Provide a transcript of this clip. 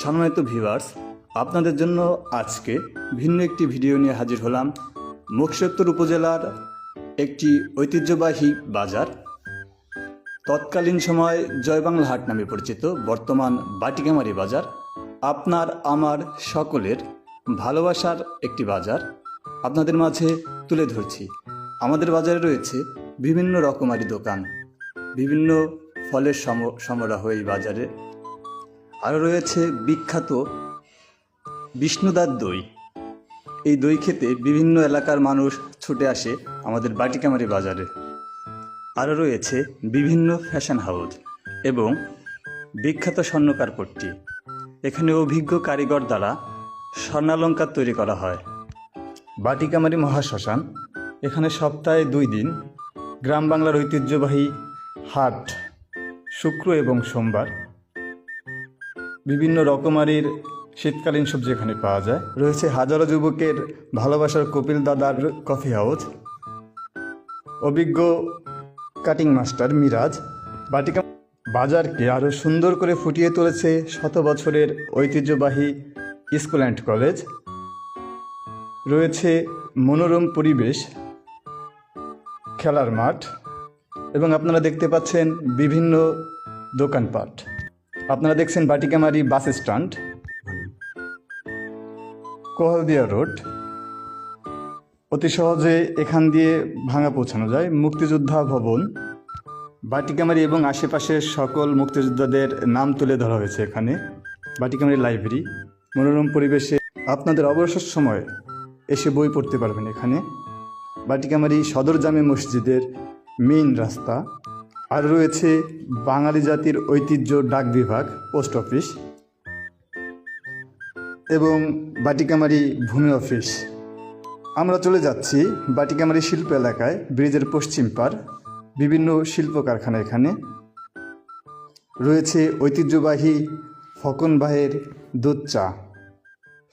সম্মানিত ভিউয়ার্স, আপনাদের জন্য আজকে ভিন্ন একটি ভিডিও নিয়ে হাজির হলাম। মুকসুদপুর উপজেলার একটি ঐতিহ্যবাহী বাজার, তৎকালীন সময় জয়বাংলা হাট নামে পরিচিত, বর্তমান বাটিকামারি বাজার। আপনার আমার সকলের ভালোবাসার একটি বাজার আপনাদের মাঝে তুলে ধরছি। আমাদের বাজারে রয়েছে বিভিন্ন রকমারি দোকান, বিভিন্ন ফলের সমারোহ এই বাজারে। আরও রয়েছে বিখ্যাত বিষ্ণুদার দই। এই দই খেতে বিভিন্ন এলাকার মানুষ ছুটে আসে আমাদের বাটিকামারি বাজারে। আরও রয়েছে বিভিন্ন ফ্যাশন হাউস এবং বিখ্যাত স্বর্ণকার পট্টি। এখানে অভিজ্ঞ কারিগর দ্বারা স্বর্ণালঙ্কার তৈরি করা হয়। বাটিকামারি মহাশ্মশান, এখানে সপ্তাহে 2 দিন গ্রাম বাংলার ঐতিহ্যবাহী হাট শুক্র এবং সোমবার। বিভিন্ন রকমারির শীতকালীন সবজি এখানে পাওয়া যায়। রয়েছে হাজারো যুবকের ভালোবাসার কপিল দাদার কফি হাউস, অভিজ্ঞ কাটিং মাস্টার মিরাজ। বাটিকা বাজারকে আরও সুন্দর করে ফুটিয়ে তুলেছে শত বছরের ঐতিহ্যবাহী স্কুল অ্যান্ড কলেজ। রয়েছে মনোরম পরিবেশ, খেলার মাঠ এবং আপনারা দেখতে পাচ্ছেন বিভিন্ন দোকানপাট। আপনারা দেখছেন বাটিকামারি বাস স্ট্যান্ড, কোহলদিয়া রোড। অতি সহজে এখান দিয়ে ভাঙা পৌঁছানো যায়। মুক্তিযোদ্ধা ভবন, বাটিকামারি এবং আশেপাশের সকল মুক্তিযোদ্ধাদের নাম তুলে ধরা হয়েছে এখানে। বাটিকামারি লাইব্রেরি, মনোরম পরিবেশে আপনাদের অবসর সময় এসে বই পড়তে পারবেন এখানে। বাটিকামারি সদর জামে মসজিদের মেইন রাস্তা। আর রয়েছে বাঙালি জাতির ঐতিহ্য ডাক বিভাগ, পোস্ট অফিস এবং বাটিকামারি ভূমি অফিস। আমরা চলে যাচ্ছি বাটিকামারি শিল্প এলাকায়, ব্রিজের পশ্চিম পার। বিভিন্ন শিল্প কারখানা এখানে রয়েছে। ঐতিহ্যবাহী ফকন ভাইয়ের দুধ চা।